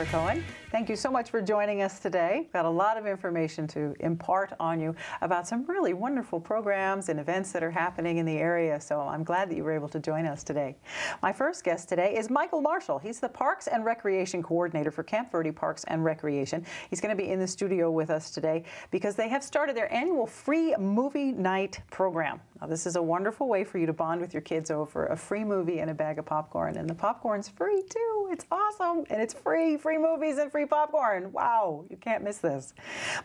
Jennifer Cohen. Thank you so much for joining us today. We've got a lot of information to impart on you about some really wonderful programs and events that are happening in the area, so I'm glad that you were able to join us today. My first guest today is Michael Marshall. He's the Parks and Recreation Coordinator for Camp Verde Parks and Recreation. He's going to be in the studio with us today because they have started their annual free movie night program. Now, this is a wonderful way for you to bond with your kids over a free movie and a bag of popcorn, and the popcorn's free too. It's awesome, and it's free movies and free popcorn. Wow, you can't miss this.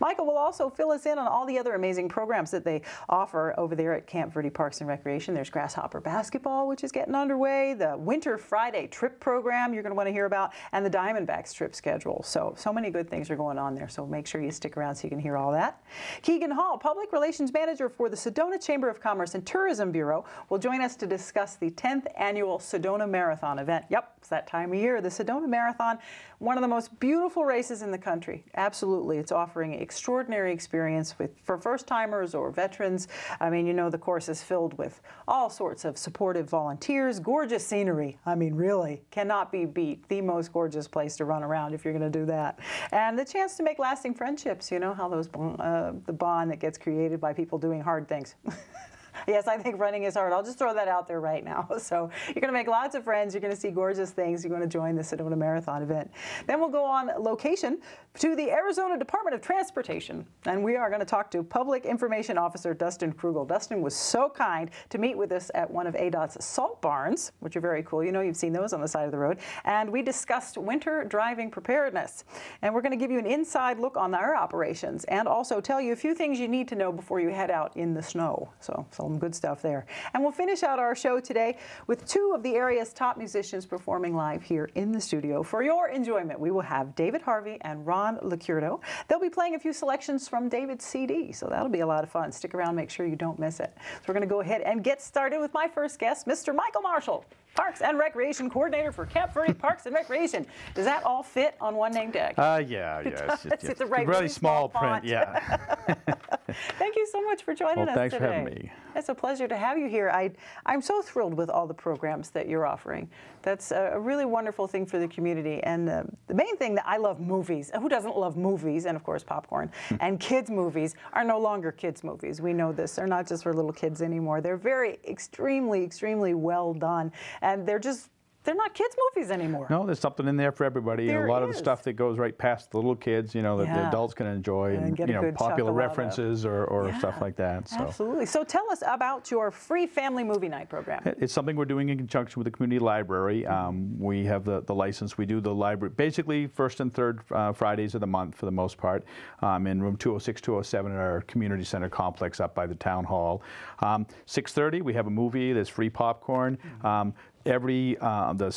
Michael will also fill us in on all the other amazing programs that they offer over there at Camp Verde Parks and Recreation. There's Grasshopper Basketball, which is getting underway, the Winter Friday trip program you're going to want to hear about, and the Diamondbacks trip schedule. So many good things are going on there, so make sure you stick around so you can hear all that. Keegan Hall, Public Relations Manager for the Sedona Chamber of Commerce and Tourism Bureau, will join us to discuss the 10th annual Sedona Marathon event. Yep, it's that time of year. The Sedona Marathon, one of the most beautiful races in the country. Absolutely. It's offering extraordinary experience for first-timers or veterans. I mean, you know, the course is filled with all sorts of supportive volunteers, gorgeous scenery. I mean, really, cannot be beat. The most gorgeous place to run around if you're going to do that. And the chance to make lasting friendships. You know how those the bond that gets created by people doing hard things. Yes, I think running is hard. I'll just throw that out there right now. So you're going to make lots of friends. You're going to see gorgeous things. You're going to join the Sedona Marathon event. Then we'll go on location to the Arizona Department of Transportation. And we are going to talk to Public Information Officer Dustin Krugel. Dustin was so kind to meet with us at one of ADOT's salt barns, which are very cool. You know, you've seen those on the side of the road. And we discussed winter driving preparedness. And we're going to give you an inside look on our operations and also tell you a few things you need to know before you head out in the snow. So some good stuff there. And we'll finish out our show today with two of the area's top musicians performing live here in the studio. For your enjoyment, we will have David Harvey and Ron Licurdo. They'll be playing a few selections from David's CD, so that'll be a lot of fun. Stick around, make sure you don't miss it. So we're going to go ahead and get started with my first guest, Mr. Michael Marshall, Parks and Recreation Coordinator for Camp Verde Parks and Recreation. Does that all fit on one name tag? Yeah. It's a really small print, yeah. Thank you so much for joining us today. Thanks for having me. It's a pleasure to have you here. I'm so thrilled with all the programs that you're offering. That's a really wonderful thing for the community. And the main thing that I love movies. Who doesn't love movies? And of course, popcorn. And kids' movies are no longer kids' movies. We know this. They're not just for little kids anymore. They're extremely well done. And they're not kids' movies anymore. No, there's something in there for everybody. A lot of the stuff that goes right past the little kids, you know, that the adults can enjoy, and you know, popular references or stuff like that. So. Absolutely. So tell us about your free family movie night program. It's something we're doing in conjunction with the community library. We have the license. We do the library basically first and third Fridays of the month for the most part, in room 206, 207 at our community center complex up by the town hall. 6:30 we have a movie. There's free popcorn. The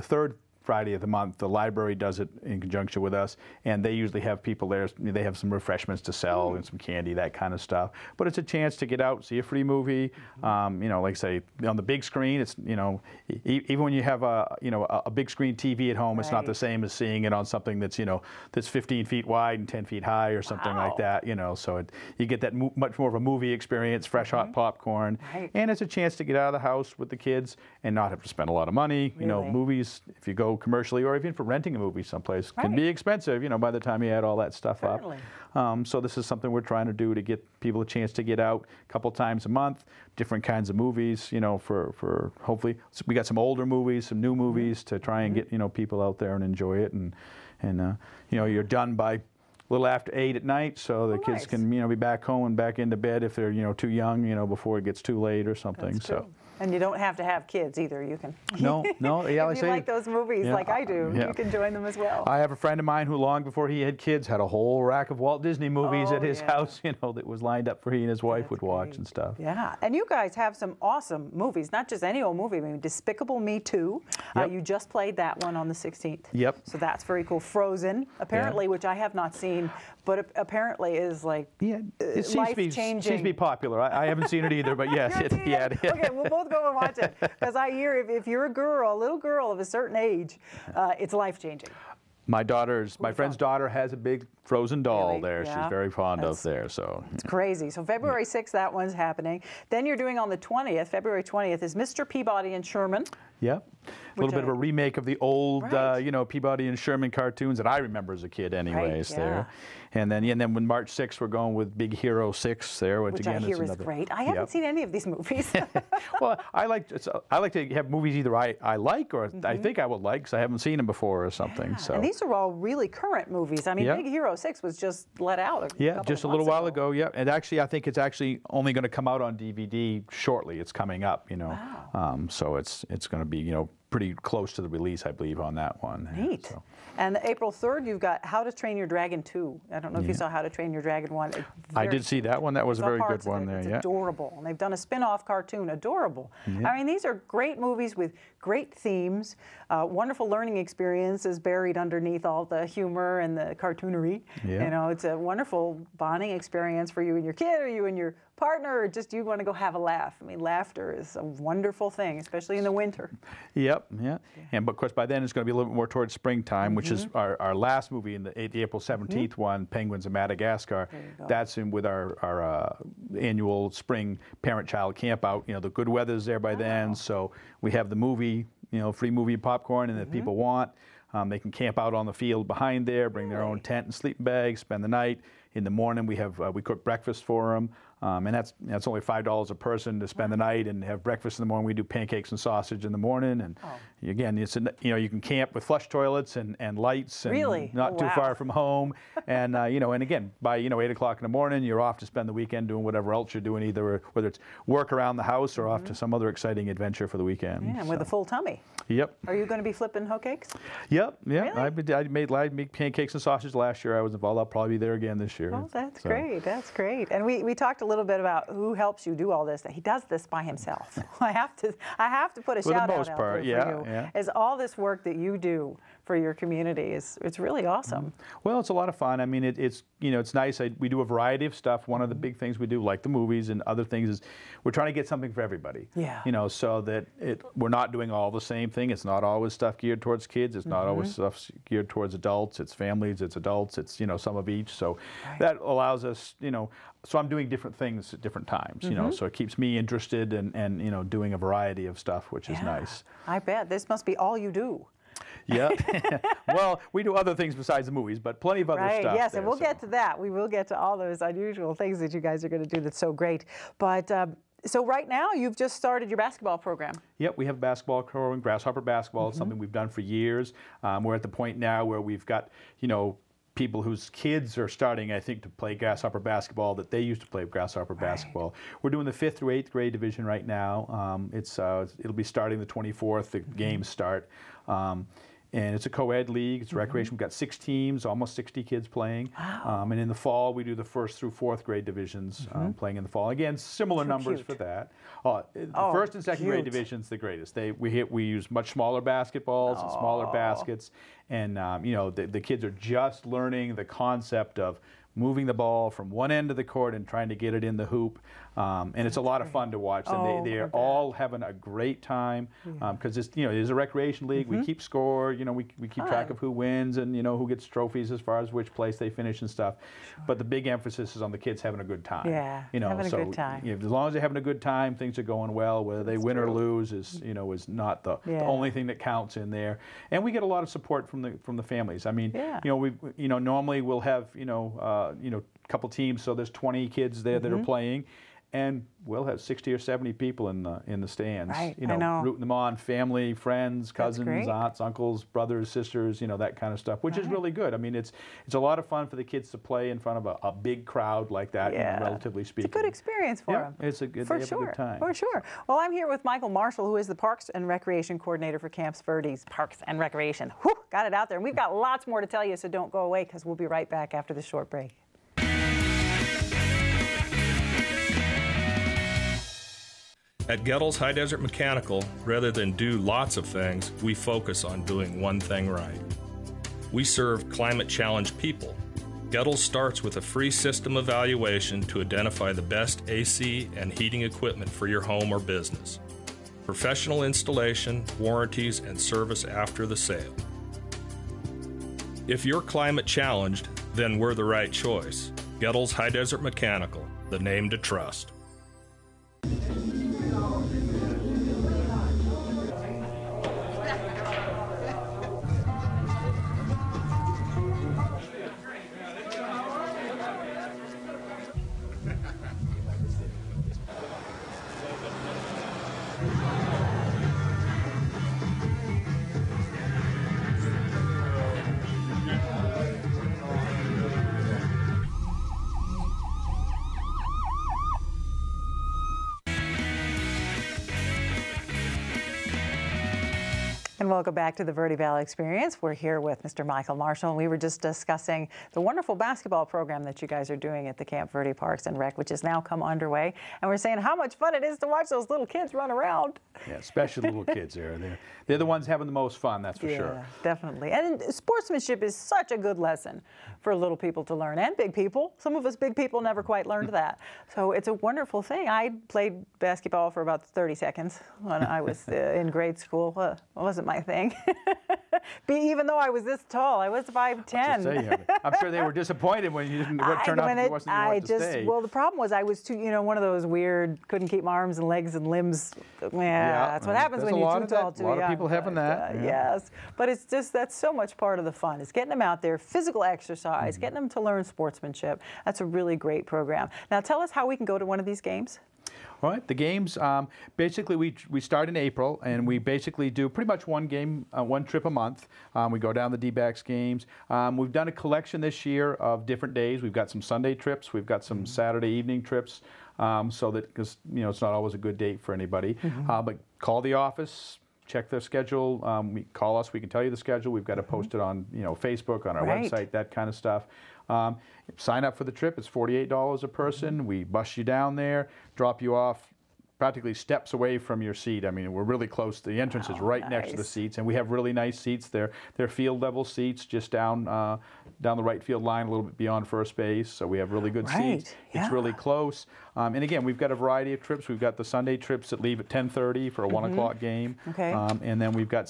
third Friday of the month, the library does it in conjunction with us, and they usually have people there. They have some refreshments to sell and some candy, that kind of stuff. But it's a chance to get out, see a free movie. You know, like say on the big screen, it's, you know, even when you have a big screen TV at home, it's not the same as seeing it on something that's, you know, that's 15 feet wide and 10 feet high or something like that. You know, so you get that much more of a movie experience, fresh hot popcorn, and it's a chance to get out of the house with the kids and not have to spend a lot of money. You know, movies, if you go commercially or even for renting a movie someplace, can be expensive, you know, by the time you add all that stuff up. So this is something we're trying to do to get people a chance to get out a couple times a month, different kinds of movies, you know, for hopefully, we got some older movies, some new movies to try and get, you know, people out there and enjoy it. And you know, you're done by a little after 8 at night, so the kids can, you know, be back home and back into bed if they're, you know, too young, you know, before it gets too late or something. So. And you don't have to have kids either. You can. No. Yeah, if you like those movies like I do, you can join them as well. I have a friend of mine who, long before he had kids, had a whole rack of Walt Disney movies at his house, you know, that was lined up for he and his wife would watch and stuff. Yeah, and you guys have some awesome movies, not just any old movie. I mean, Despicable Me 2. You just played that one on the 16th. Yep. So that's very cool. Frozen, apparently, which I have not seen, but apparently is like life-changing. Seems to be popular. I haven't seen it either, but yes. Okay, we'll both go and watch it. Because I hear if you're a little girl of a certain age, it's life-changing. My friend's daughter has a big Frozen doll there. Yeah. She's very fond of there. So it's crazy. So February 6th, that one's happening. Then you're doing on the 20th, February 20th, is Mr. Peabody and Sherman. Yep. A little bit of a remake of the old, Right. you know, Peabody and Sherman cartoons that I remember as a kid anyways Right, there. And then when March 6th, we're going with Big Hero 6 there, which Which again I hear is is great. I haven't seen any of these movies. Well, I like to have movies either I like or I think I would like because I haven't seen them before or something. Yeah, So. and these are all really current movies. I mean, Yeah. Big Hero 6 was just let out Just a little while ago. Yeah, and actually, I think it's actually only going to come out on DVD shortly. It's coming up, you know. Wow. So it's going to be, you know, pretty close to the release, I believe, on that one. Neat. So. And April 3rd, you've got How to Train Your Dragon 2. I don't know if you saw How to Train Your Dragon 1. I did see that one. That was a very good one there. It's Yeah. adorable. And they've done a spin-off cartoon. Adorable. Yeah. I mean, these are great movies with great themes, wonderful learning experiences buried underneath all the humor and the cartoonery. Yeah. You know, it's a wonderful bonding experience for you and your kid, or you and your partner, or just you want to go have a laugh. I mean, laughter is a wonderful thing, especially in the winter. Yep, yeah. And but of course, by then it's going to be a little bit more towards springtime, which is our last movie in the April 17th one, Penguins of Madagascar. That's in with our annual spring parent-child camp out. You know, the good weather's there by then, so we have the movie, you know, free movie popcorn, and if people want, they can camp out on the field behind there, bring their own tent and sleeping bags, spend the night. In the morning, we cook breakfast for them, and that's only $5 a person to spend the night and have breakfast in the morning. We do pancakes and sausage in the morning, and again, you can camp with flush toilets and lights, and not too far from home, and and again by 8 o'clock in the morning, you're off to spend the weekend doing whatever else you're doing, either whether it's work around the house or off to some other exciting adventure for the weekend. Yeah, and with a full tummy. Yep. Are you going to be flipping hoe cakes? Yep. Yeah. Really? I made pancakes and sausage last year. I was involved. I'll probably be there again this year. Oh, that's great. That's great. And we talked a little bit about who helps you do all this. He does this by himself. I have to put a shout out out there for you. As all this work that you do for your community it's really awesome. Well, it's a lot of fun. I mean, it's nice. We do a variety of stuff. One of the big things we do, like the movies and other things, is we're trying to get something for everybody. Yeah. So that we're not doing all the same thing. It's not always stuff geared towards kids. It's not always stuff geared towards adults. It's families. It's adults. It's some of each. So that allows us. So I'm doing different things at different times. So it keeps me interested and doing a variety of stuff, which is nice. I bet this must be all you do. Yeah. Well, we do other things besides the movies, but plenty of other stuff. Yes, and we'll get to that. We will get to all those unusual things that you guys are going to do that's so great. But so right now, you've just started your basketball program. Yep, we have basketball program, Grasshopper basketball. It's something we've done for years. We're at the point now where we've got, people whose kids are starting, I think, to play Grasshopper basketball that they used to play Grasshopper basketball. We're doing the 5th through 8th grade division right now. It'll be starting the 24th. The games start. And it's a co-ed league. It's recreation. We've got 6 teams, almost 60 kids playing. Wow. And in the fall, we do the 1st through 4th grade divisions playing in the fall. Again, similar numbers for that. The 1st and 2nd grade division's the greatest. We use much smaller basketballs and smaller baskets. And, the kids are just learning the concept of moving the ball from one end of the court and trying to get it in the hoop. And it's a lot of fun to watch them. They're all having a great time because it is a recreation league. We keep score. We keep track of who wins and who gets trophies as far as which place they finish and stuff. But the big emphasis is on the kids having a good time. Yeah, having a good time. As long as they're having a good time, things are going well. Whether they win or lose is not the only thing that counts in there. And we get a lot of support from the families. I mean, normally we'll have a couple teams, so there's 20 kids there that are playing, and we'll have 60 or 70 people in the stands. Right, I know. Rooting them on, family, friends, cousins, aunts, uncles, brothers, sisters, that kind of stuff, which is really good. I mean, it's a lot of fun for the kids to play in front of a big crowd like that, relatively speaking. It's a good experience for them. It's a good time. For sure. Well, I'm here with Michael Marshall, who is the Parks and Recreation Coordinator for Camps Verde's Parks and Recreation. Whew, got it out there. And we've got lots more to tell you, so don't go away because we'll be right back after this short break. At Gettle's High Desert Mechanical, rather than do lots of things, we focus on doing one thing right. We serve climate-challenged people. Gettle's starts with a free system evaluation to identify the best AC and heating equipment for your home or business. Professional installation, warranties, and service after the sale. If you're climate-challenged, then we're the right choice. Gettle's High Desert Mechanical, the name to trust. And welcome back to the Verde Valley Experience. We're here with Mr. Michael Marshall, and we were just discussing the wonderful basketball program that you guys are doing at the Camp Verde Parks and Rec, which has now come underway. And we're saying how much fun it is to watch those little kids run around. Yeah, especially little kids there. They're the ones having the most fun, that's for sure. Yeah, definitely. And sportsmanship is such a good lesson for little people to learn, and big people. Some of us big people never quite learned that. So it's a wonderful thing. I played basketball for about 30 seconds when I was in grade school. It wasn't my thing. Even though I was this tall, I was 5'10". I'm sure they were disappointed when you didn't turn out to stay. Well, the problem was I was too, one of those weird, couldn't keep my arms and legs and limbs. Yeah, that's what happens when you're too tall, too young. A lot of people having that. Yes, but it's just, that's so much part of the fun. It's getting them out there, physical exercise, getting them to learn sportsmanship. That's a really great program. Now tell us how we can go to one of these games. All right, the games, basically we start in April, and we basically do pretty much one game, one trip a month. We go down the D-backs games. We've done a collection this year of different days. We've got some Sunday trips. We've got some Saturday evening trips, so that, because it's not always a good date for anybody. But call the office. Check their schedule. Call us. We can tell you the schedule. We've got to post it on Facebook, on our website, that kind of stuff. Sign up for the trip. It's $48 a person. We bus you down there, drop you off practically steps away from your seat. I mean, we're really close. The entrance is right next to the seats, and we have really nice seats. They're field level seats, just down the right field line, a little bit beyond first base. So we have really good seats. It's really close. And again, we've got a variety of trips. We've got the Sunday trips that leave at 10:30 for a 1 o'clock game. And then we've got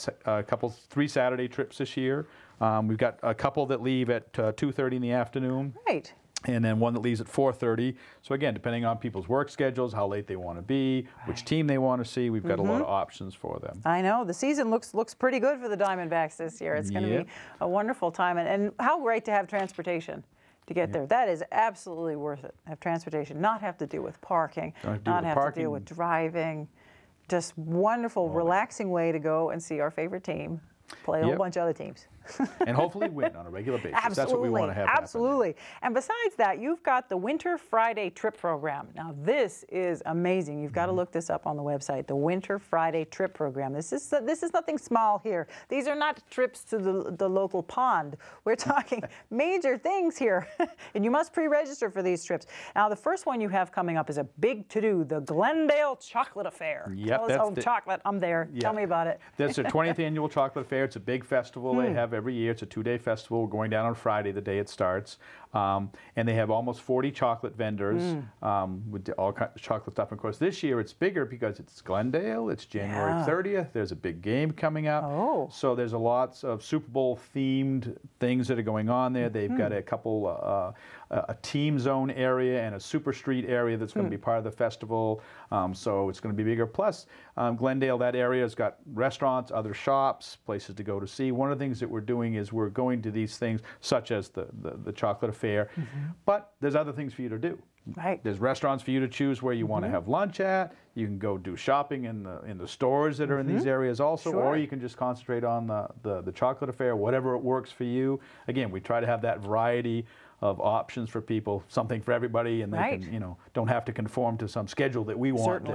three Saturday trips this year. We've got a couple that leave at 2:30 in the afternoon. And then one that leaves at 4:30. So again, depending on people's work schedules, how late they want to be, which team they want to see, we've got a lot of options for them. I know. The season looks pretty good for the Diamondbacks this year. It's going to be a wonderful time. And how great to have transportation to get there. That is absolutely worth it. Have transportation, not have to deal with parking, not have to deal with driving. Just wonderful, relaxing way to go and see our favorite team play a whole bunch of other teams. And hopefully win on a regular basis. That's what we want to have happen. And besides that, you've got the Winter Friday Trip Program. Now, this is amazing. You've got to look this up on the website, the Winter Friday Trip Program. This is nothing small here. These are not trips to the local pond. We're talking major things here. And you must pre-register for these trips. Now, the first one you have coming up is a big to-do, the Glendale Chocolate Affair. Tell us, chocolate, I'm there. Tell me about it. That's the 20th Annual Chocolate Affair. It's a big festival they have every year. It's a 2-day festival. We're going down on Friday, the day it starts. And they have almost 40 chocolate vendors with all kinds of chocolate stuff. And of course, this year it's bigger because it's Glendale. It's January 30th. There's a big game coming up. So there's lots of Super Bowl themed things that are going on there. They've got a couple, a team zone area and a super street area that's going to be part of the festival. So it's going to be bigger. Plus, Glendale, that area has got restaurants, other shops, places to go to see. One of the things that we're doing is we're going to these things such as the chocolate affair, but there's other things for you to do. There's restaurants for you to choose where you want to have lunch at. You can go do shopping in the stores that are in these areas also, or you can just concentrate on the chocolate affair, whatever it works for you. Again, we try to have that variety of options for people, something for everybody, and they can, don't have to conform to some schedule that we want.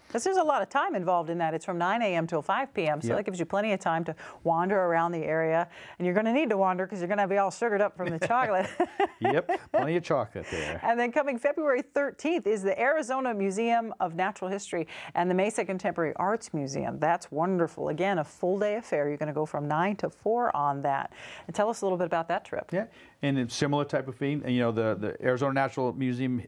Because there's a lot of time involved in that. It's from 9 a.m. till 5 p.m., so that gives you plenty of time to wander around the area. And you're going to need to wander because you're going to be all sugared up from the chocolate. Plenty of chocolate there. And then coming February 13th is the Arizona Museum of Natural History and the Mesa Contemporary Arts Museum. That's wonderful. Again, a full-day affair. You're going to go from 9 to 4 on that. And tell us a little bit about that trip. And it's similar type of theme. The Arizona Natural Museum,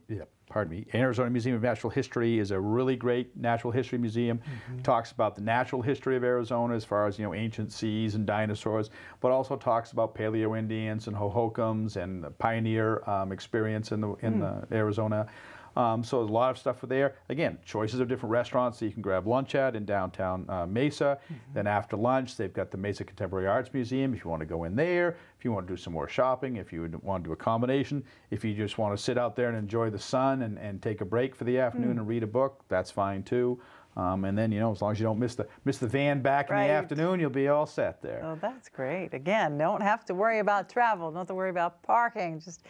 Arizona Museum of Natural History is a really great natural history museum. Talks about the natural history of Arizona as far as, ancient seas and dinosaurs, but also talks about Paleo-Indians and Hohokams and the pioneer experience in the Arizona. So there's a lot of stuff there. Again, choices of different restaurants that you can grab lunch at in downtown Mesa. Then after lunch, they've got the Mesa Contemporary Arts Museum if you want to go in there, if you want to do some more shopping, if you want to do a combination, if you just want to sit out there and enjoy the sun and take a break for the afternoon and read a book, that's fine too. And then, as long as you don't miss the van back in the afternoon, you'll be all set there. Oh, that's great. Again, don't have to worry about travel, don't have to worry about parking. Just,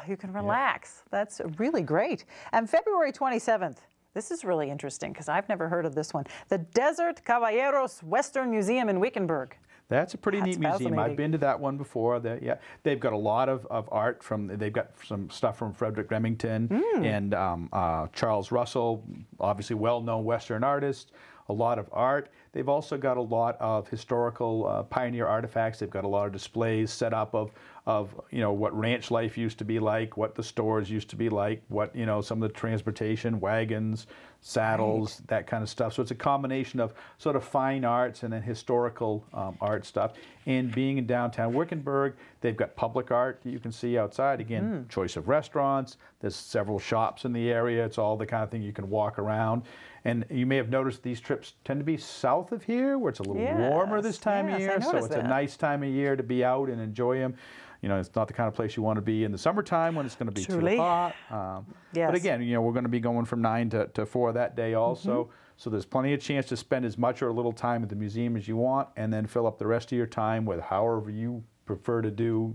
you can relax. That's really great. And February 27th, This is really interesting because I've never heard of this one. The Desert Caballeros Western Museum in Wickenburg. That's a pretty neat museum. I've been to that one before. They've got a lot of art they've got some stuff from Frederick Remington and Charles Russell, obviously well-known Western artist, a lot of art. They've also got a lot of historical pioneer artifacts. They've got a lot of displays set up of what ranch life used to be like, what the stores used to be like, what some of the transportation, wagons, saddles, that kind of stuff. So it's a combination of sort of fine arts and then historical art stuff. And being in downtown Wickenburg, they've got public art that you can see outside. Again, choice of restaurants. There's several shops in the area. It's all the kind of thing you can walk around. And you may have noticed these trips tend to be south of here, where it's a little warmer this time of year. So it's a nice time of year to be out and enjoy them. It's not the kind of place you want to be in the summertime when it's going to be too hot. But again, we're going to be going from 9 to 4 that day also. So there's plenty of chance to spend as much or a little time at the museum as you want, and then fill up the rest of your time with however you prefer to do.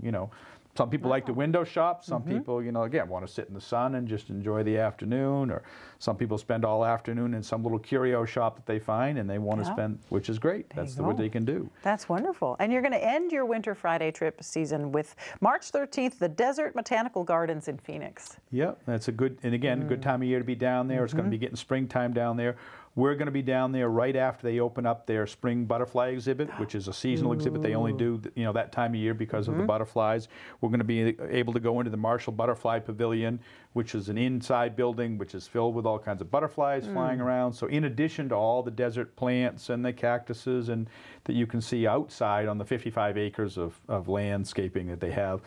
Some people like to window shop. Some people, again, want to sit in the sun and just enjoy the afternoon. Or some people spend all afternoon in some little curio shop that they find and they want to spend, which is great. That's what they can do. That's wonderful. And you're going to end your Winter Friday trip season with March 13th, the Desert Botanical Gardens in Phoenix. Yep, that's a good, and again, good time of year to be down there. It's going to be getting springtime down there. We're going to be down there right after they open up their spring butterfly exhibit, which is a seasonal exhibit. They only do that time of year because of the butterflies. We're going to be able to go into the Marshall Butterfly Pavilion, which is an inside building which is filled with all kinds of butterflies flying around. So in addition to all the desert plants and the cactuses and that you can see outside on the 55 acres of landscaping that they have,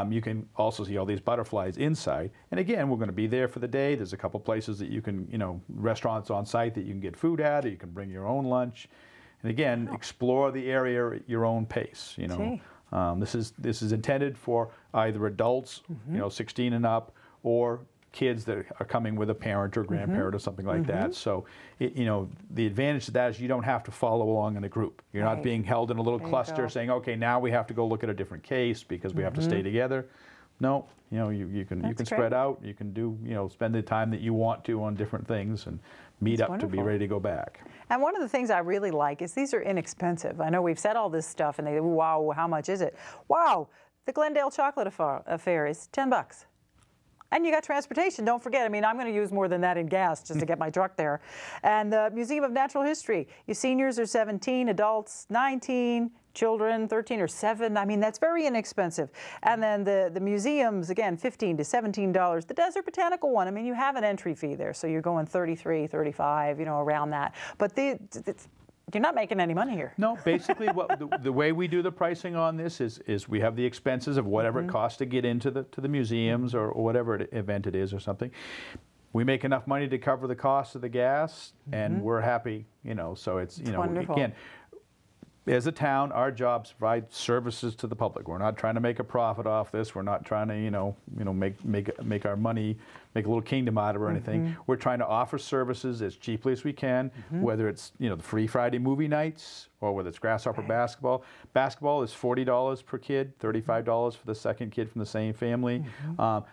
you can also see all these butterflies inside. And again, we're going to be there for the day. There's a couple places that you can, restaurants on site that you can get food at, or you can bring your own lunch. And again, explore the area at your own pace. This is intended for either adults, 16 and up, or kids that are coming with a parent or grandparent or something like that. So, the advantage to that is you don't have to follow along in a group. You're not being held in a little cluster saying, okay, now we have to go look at a different case because we have to stay together. No, you can spread out. You can do, spend the time that you want to on different things and meet up to be ready to go back. And one of the things I really like is these are inexpensive. I know we've said all this stuff and they, wow, how much is it? Wow, the Glendale Chocolate Affair is $10. And you got transportation, don't forget. I mean, I'm going to use more than that in gas just to get my truck there. And the Museum of Natural History, your seniors are 17, adults 19, children 13 or 7. I mean, that's very inexpensive. And then the museums, again, $15 to $17. The Desert Botanical one, I mean, you have an entry fee there, so you're going $33, $35, around that. But you're not making any money here. No, basically the way we do the pricing on this is we have the expenses of whatever it costs to get into the museums or whatever event it is or something. We make enough money to cover the cost of the gas, and we're happy, so it's wonderful. Again, as a town, our job is to provide services to the public. We're not trying to make a profit off this. We're not trying to, make our money, make a little kingdom out of it or anything. We're trying to offer services as cheaply as we can, whether it's, the free Friday movie nights or whether it's grasshopper basketball. Basketball is $40 per kid, $35 for the second kid from the same family.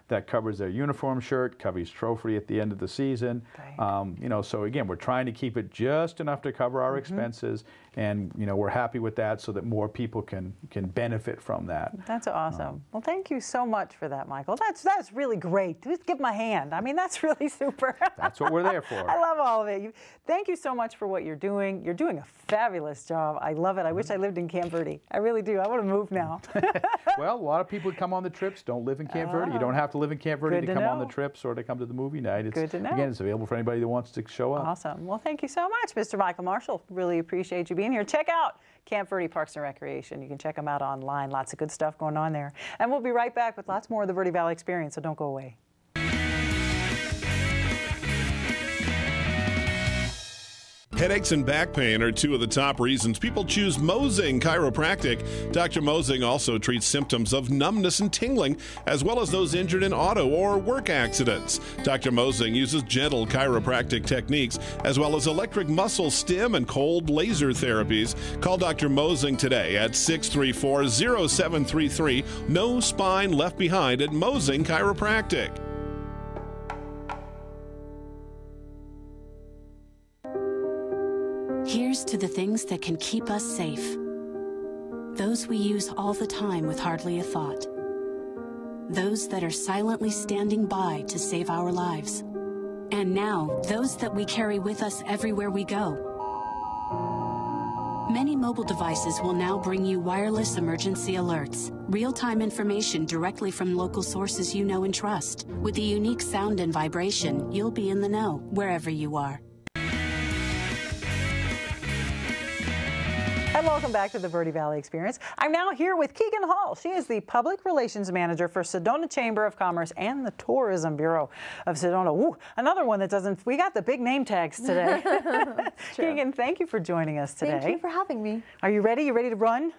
That covers their uniform shirt, covers trophy at the end of the season. So again, we're trying to keep it just enough to cover our expenses, and we're happy with that so that more people can benefit from that. That's awesome. Well, thank you so much for that, Michael. That's really great. Just give my hand. I mean, that's really super. That's what we're there for. I love all of it. Thank you so much for what you're doing. You're doing a fabulous job. I love it. I wish I lived in Camp Verde. I really do. I want to move now. Well, a lot of people who come on the trips don't live in Camp Verde. You don't have to live in Camp Verde to come on the trips or to come to the movie night. Good to know. Again, it's available for anybody that wants to show up. Awesome. Well, thank you so much, Mr. Michael Marshall. Really appreciate you being here. Check out Camp Verde Parks and Recreation. You can check them out online. Lots of good stuff going on there. And we'll be right back with lots more of the Verde Valley Experience, so don't go away. Headaches and back pain are two of the top reasons people choose Mosing Chiropractic. Dr. Mosing also treats symptoms of numbness and tingling, as well as those injured in auto or work accidents. Dr. Mosing uses gentle chiropractic techniques, as well as electric muscle stim and cold laser therapies. Call Dr. Mosing today at 634-0733. No spine left behind at Mosing Chiropractic. Here's to the things that can keep us safe. Those we use all the time with hardly a thought. Those that are silently standing by to save our lives. And now, those that we carry with us everywhere we go. Many mobile devices will now bring you wireless emergency alerts, real-time information directly from local sources you know and trust. With the unique sound and vibration, you'll be in the know wherever you are. And welcome back to the Verde Valley Experience. I'm now here with Keegan Hall. She is the Public Relations Manager for Sedona Chamber of Commerce and the Tourism Bureau of Sedona. Ooh, another one that doesn't, we got the big name tags today. Keegan, thank you for joining us today. Thank you for having me. Are you ready? You ready to run?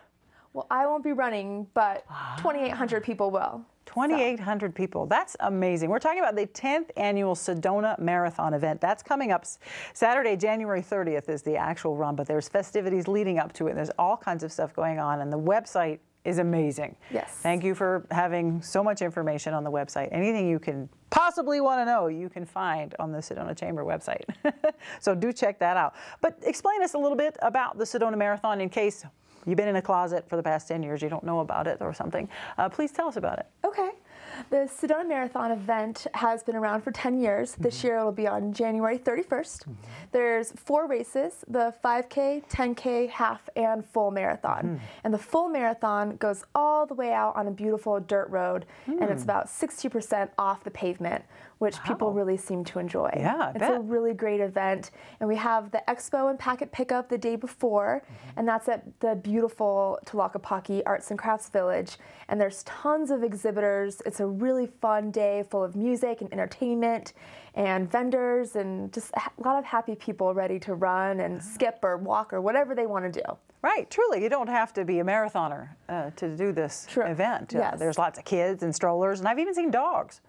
Well, I won't be running, but 2,800 people will. 2,800 people. That's amazing. We're talking about the 10th annual Sedona Marathon event. That's coming up Saturday, January 30th is the actual run, but there's festivities leading up to it. There's all kinds of stuff going on, and the website is amazing. Yes. Thank you for having so much information on the website. Anything you can possibly want to know, you can find on the Sedona Chamber website. So do check that out. But explain us a little bit about the Sedona Marathon in case you've been in a closet for the past 10 years, you don't know about it or something. Please tell us about it. Okay. The Sedona Marathon event has been around for 10 years. This year it'll be on January 31st. There's 4 races, the 5K, 10K, half, and full marathon. And the full marathon goes all the way out on a beautiful dirt road, and it's about 60% off the pavement, which people really seem to enjoy. Yeah, I it's bet. a really great event. And we have the expo and packet pickup the day before, and that's at the beautiful Tlaquepaque Arts and Crafts Village. And there's tons of exhibitors. It's a really fun day full of music and entertainment and vendors and just a lot of happy people ready to run and skip or walk or whatever they want to do. Right, truly, you don't have to be a marathoner to do this event. Yes. There's lots of kids and strollers, and I've even seen dogs.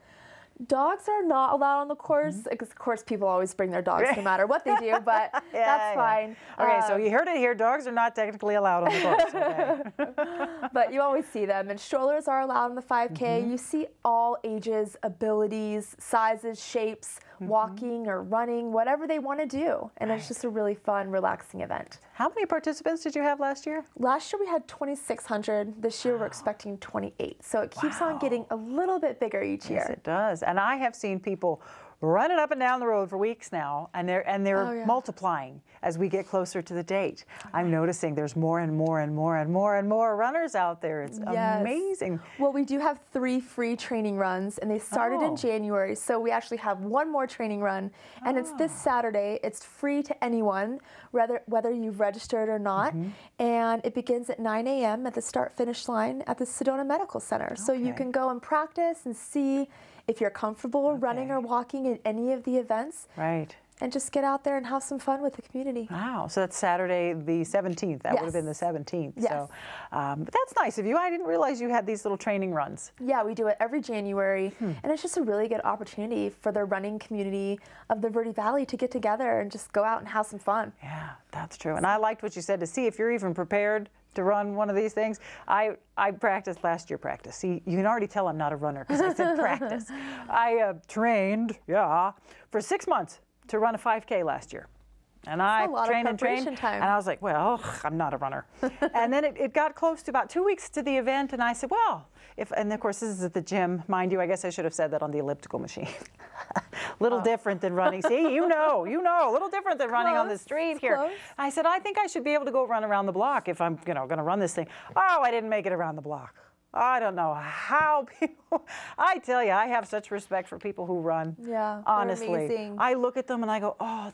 Dogs are not allowed on the course, because of course people always bring their dogs no matter what they do, but that's fine. Okay, so you heard it here, dogs are not technically allowed on the course. Okay. But you always see them, and strollers are allowed on the 5K. You see all ages, abilities, sizes, shapes, walking or running, whatever they want to do. And it's just a really fun, relaxing event. How many participants did you have last year? Last year we had 2,600. This year we're expecting 28. So it keeps on getting a little bit bigger each year. Yes, it does. And I have seen people running up and down the road for weeks now, and they're multiplying as we get closer to the date. I'm noticing there's more and more and more and more and more runners out there. It's amazing. Well, we do have 3 free training runs, and they started in January, so we actually have 1 more training run, and it's this Saturday. It's free to anyone, whether you've registered or not, and it begins at 9 a.m. at the start-finish line at the Sedona Medical Center. So you can go and practice and see if you're comfortable running or walking in any of the events. Right. And just get out there and have some fun with the community. Wow, so that's Saturday the 17th. That would have been the 17th. Yes. So, but that's nice of you. I didn't realize you had these little training runs. Yeah, we do it every January, and it's just a really good opportunity for the running community of the Verde Valley to get together and just go out and have some fun. Yeah, that's true. And I liked what you said, to see if you're even prepared to run one of these things. I practiced last year. See, you can already tell I'm not a runner because I said practice. I trained, for 6 months to run a 5K last year. And I trained and trained, and I was like, well, I'm not a runner. And then it got close to about 2 weeks to the event, and I said, well, and of course this is at the gym, mind you, I guess I should have said that on the elliptical machine. Little different than running. See, you know, a little different than running on the street here. I said, I think I should be able to go run around the block if I'm, going to run this thing. Oh, I didn't make it around the block. I don't know how people, I tell you, I have such respect for people who run. Yeah, honestly. they're amazing. I look at them and I go, oh,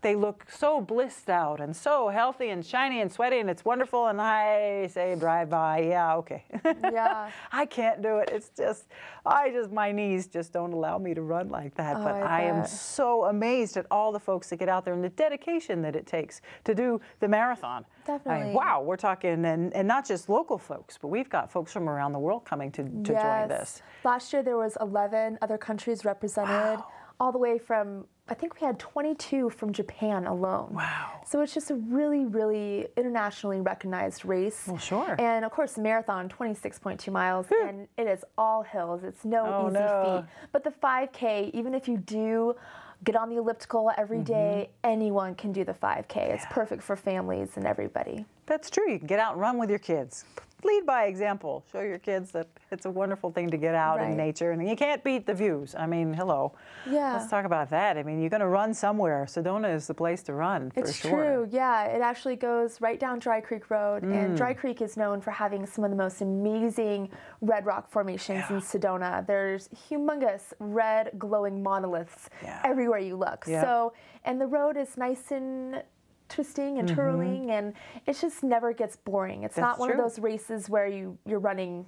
they look so blissed out and so healthy and shiny and sweaty, and it's wonderful. And I say, drive by, yeah, okay. Yeah. I can't do it. It's just, my knees just don't allow me to run like that. But I am so amazed at all the folks that get out there and the dedication that it takes to do the marathon. Definitely. Wow, we're talking, and not just local folks, but we've got folks from around the world coming to join this. Last year there was 11 other countries represented, all the way from, I think we had 22 from Japan alone. Wow. So it's just a really, really internationally recognized race. Well, sure. And of course the marathon, 26.2 miles, and it is all hills. It's no easy feat. But the 5K, even if you do get on the elliptical every day. Anyone can do the 5K. It's perfect for families and everybody. That's true. You can get out and run with your kids. Lead by example. Show your kids that it's a wonderful thing to get out in nature. And you can't beat the views. I mean, hello. Yeah. Let's talk about that. I mean, you're going to run somewhere. Sedona is the place to run, for sure. It's true, yeah. It actually goes right down Dry Creek Road. And Dry Creek is known for having some of the most amazing red rock formations in Sedona. There's humongous red glowing monoliths everywhere you look. So, and the road is nice and twisting and twirling, and it just never gets boring. It's not one of those races where you're running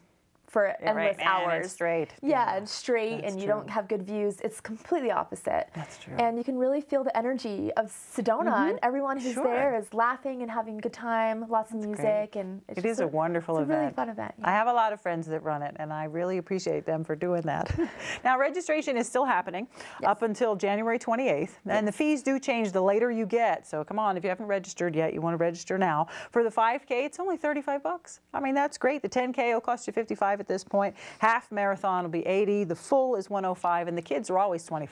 for endless hours. And it's straight. And straight, and you don't have good views. It's completely opposite. That's true. And you can really feel the energy of Sedona, and everyone who's there is laughing and having a good time, lots of music, and it is a wonderful event. It's a really fun event. I have a lot of friends that run it, and I really appreciate them for doing that. Now, registration is still happening up until January 28th, and the fees do change the later you get. So come on, if you haven't registered yet, you want to register now. For the 5K, it's only $35. I mean, that's great. The 10K will cost you $55 at this point. Half marathon will be $80. The full is $105, and the kids are always $25.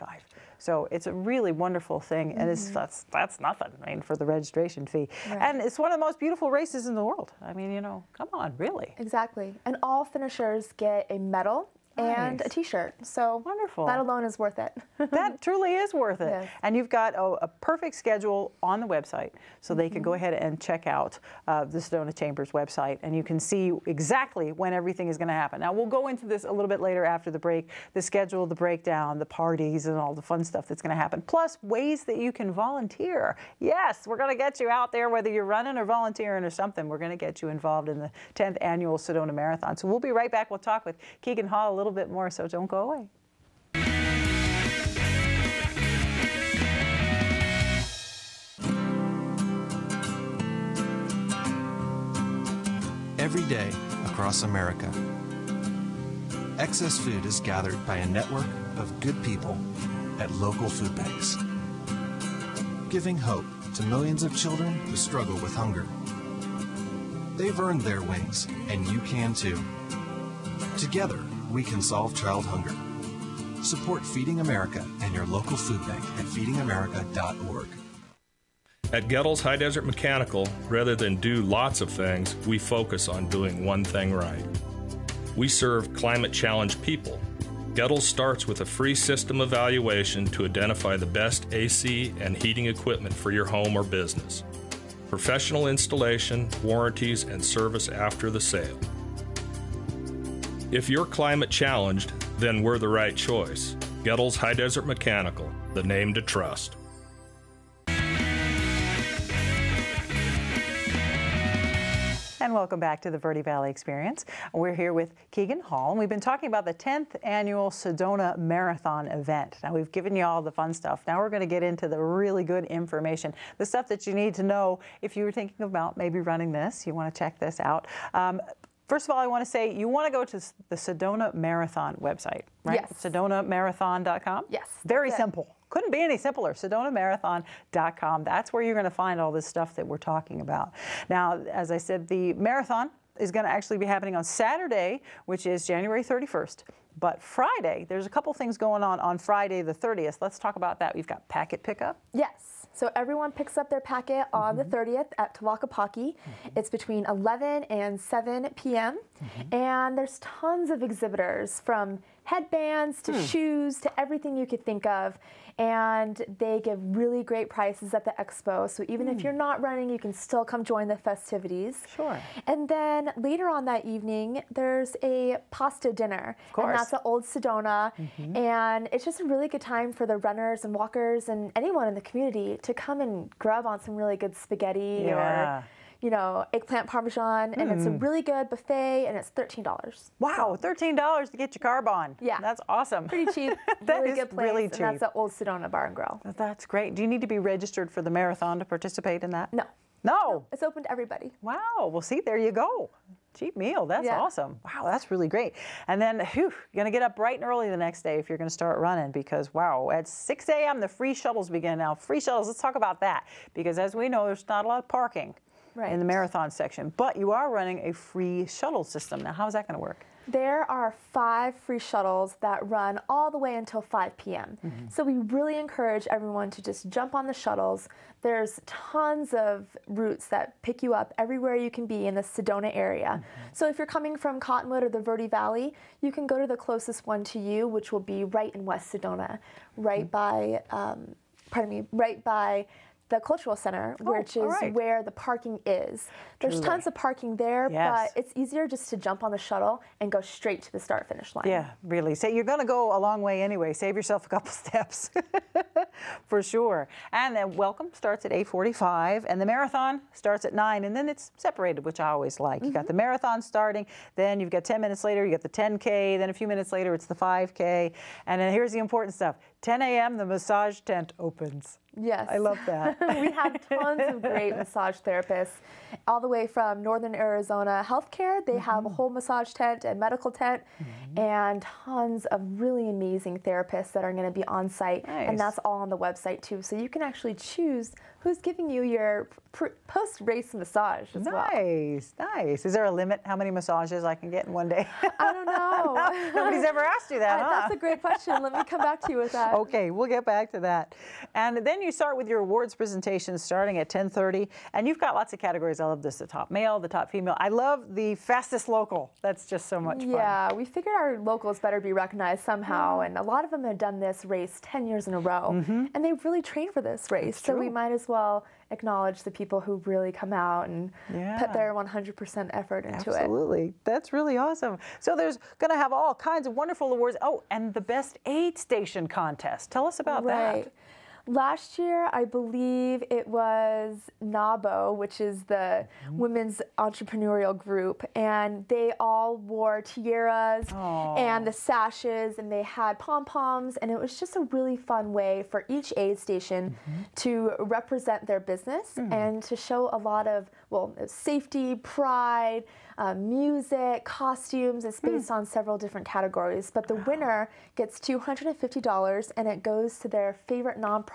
So it's a really wonderful thing, and that's nothing, I mean, for the registration fee. And it's one of the most beautiful races in the world. I mean, you know, come on, really. Exactly. And all finishers get a medal and a T-shirt. So wonderful. That alone is worth it. That truly is worth it. Yes. And you've got a perfect schedule on the website, so they can go ahead and check out the Sedona Chamber's website, and you can see exactly when everything is going to happen. Now, we'll go into this a little bit later after the break, the schedule, the breakdown, the parties, and all the fun stuff that's going to happen, plus ways that you can volunteer. Yes, we're going to get you out there, whether you're running or volunteering or something. We're going to get you involved in the 10th annual Sedona Marathon. So we'll be right back. We'll talk with Keegan Hall a little bit more, so don't go away. Every day across America, excess food is gathered by a network of good people at local food banks, giving hope to millions of children who struggle with hunger. They've earned their wings, and you can too. Together, we can solve child hunger. Support Feeding America and your local food bank at feedingamerica.org. At Gettle's High Desert Mechanical, rather than do lots of things, we focus on doing one thing right. We serve climate-challenged people. Gettle's starts with a free system evaluation to identify the best AC and heating equipment for your home or business. Professional installation, warranties, and service after the sale. If you're climate challenged, then we're the right choice. Gettle's High Desert Mechanical, the name to trust. And welcome back to the Verde Valley Experience. We're here with Keegan Hall, and we've been talking about the 10th annual Sedona Marathon event. Now, we've given you all the fun stuff. Now we're going to get into the really good information, the stuff that you need to know if you were thinking about maybe running this. You want to check this out. First of all, I want to say you want to go to the Sedona Marathon website, right? Yes. SedonaMarathon.com? Yes. Very simple. Couldn't be any simpler. SedonaMarathon.com. That's where you're going to find all this stuff that we're talking about. Now, as I said, the marathon is going to actually be happening on Saturday, which is January 31st. But Friday, there's a couple things going on Friday the 30th. Let's talk about that. We've got packet pickup. Yes. So everyone picks up their packet on the 30th at Tawakapaki. It's between 11 and 7 p.m. And there's tons of exhibitors, from headbands to shoes to everything you could think of. And they give really great prices at the expo. So even if you're not running, you can still come join the festivities. Sure. And then later on that evening, there's a pasta dinner. Of course. And that's at Old Sedona. And it's just a really good time for the runners and walkers and anyone in the community to come and grub on some really good spaghetti or, you know, eggplant parmesan. And it's a really good buffet, and it's $13. Wow, $13 to get your carb on. Yeah. That's awesome. Pretty cheap. That really is good place. really And cheap. that's at Old Sedona Bar and Grill. That's great. Do you need to be registered for the marathon to participate in that? No. No. It's open to everybody. Wow. Well, see, there you go. Cheap meal. That's awesome. Wow, that's really great. And then, you're going to get up bright and early the next day if you're going to start running, because, wow, at 6 a.m. the free shuttles begin. Now, free shuttles, let's talk about that, because as we know, there's not a lot of parking in the marathon section, but you are running a free shuttle system. Now, how is that going to work? There are 5 free shuttles that run all the way until 5 p.m. So we really encourage everyone to just jump on the shuttles. There's tons of routes that pick you up everywhere you can be in the Sedona area. So if you're coming from Cottonwood or the Verde Valley, you can go to the closest one to you, which will be right in West Sedona, right by, right by the Cultural Center, which is where the parking is. There's tons of parking there, but it's easier just to jump on the shuttle and go straight to the start-finish line. Yeah, really. So you're going to go a long way anyway. Save yourself a couple steps, for sure. And then welcome starts at 8:45, and the marathon starts at 9, and then it's separated, which I always like. You got the marathon starting, then you've got 10 minutes later, you got the 10K, then a few minutes later, it's the 5K, and then here's the important stuff. 10 a.m., the massage tent opens. Yes. I love that. We have tons of great massage therapists, all the way from Northern Arizona Healthcare. They have a whole massage tent and medical tent, and tons of really amazing therapists that are going to be on site. And that's all on the website too. So you can actually choose who's giving you your post-race massage as well. Nice, nice. Is there a limit how many massages I can get in one day? I don't know. Nobody's ever asked you that, huh? That's a great question. Let me come back to you with that. Okay, we'll get back to that. And then you start with your awards presentations starting at 10:30, and you've got lots of categories. I love this, the top male, the top female. I love the fastest local. That's just so much fun. Yeah, we figured our locals better be recognized somehow, and a lot of them have done this race 10 years in a row, and they've really trained for this race. So we might as well acknowledge the people who really come out and put their 100% effort into it. Absolutely. That's really awesome. So there's going to have all kinds of wonderful awards. Oh, and the best aid station contest. Tell us about that. Last year, I believe it was NABO, which is the women's entrepreneurial group, and they all wore tiaras and the sashes, and they had pom-poms, and it was just a really fun way for each aid station to represent their business and to show a lot of, well, safety, pride, music, costumes. It's based on several different categories, but the winner gets $250, and it goes to their favorite nonprofit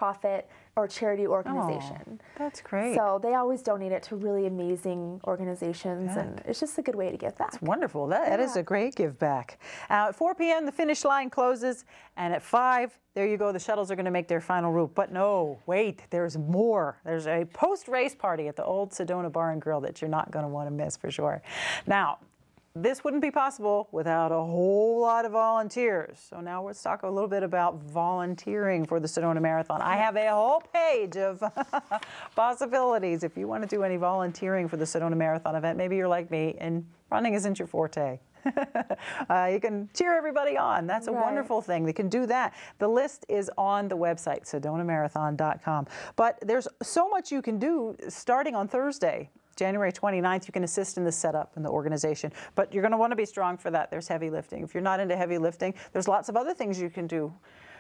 or charity organization. That's great. So they always donate it to really amazing organizations, and it's just a good way to give back. That's wonderful. That is a great give back. At 4 p.m., the finish line closes, and at 5, there you go, the shuttles are going to make their final route. But no, wait, there's more. There's a post-race party at the old Sedona Bar and Grill that you're not going to want to miss for sure. Now, this wouldn't be possible without a whole lot of volunteers. So now let's talk a little bit about volunteering for the Sedona Marathon. I have a whole page of possibilities if you want to do any volunteering for the Sedona Marathon event. Maybe you're like me and running isn't your forte. You can cheer everybody on. That's a wonderful thing. They can do that. The list is on the website, sedonamarathon.com. But there's so much you can do starting on Thursday. January 29th, you can assist in the setup and the organization, but you're going to want to be strong for that. There's heavy lifting. If you're not into heavy lifting, there's lots of other things you can do.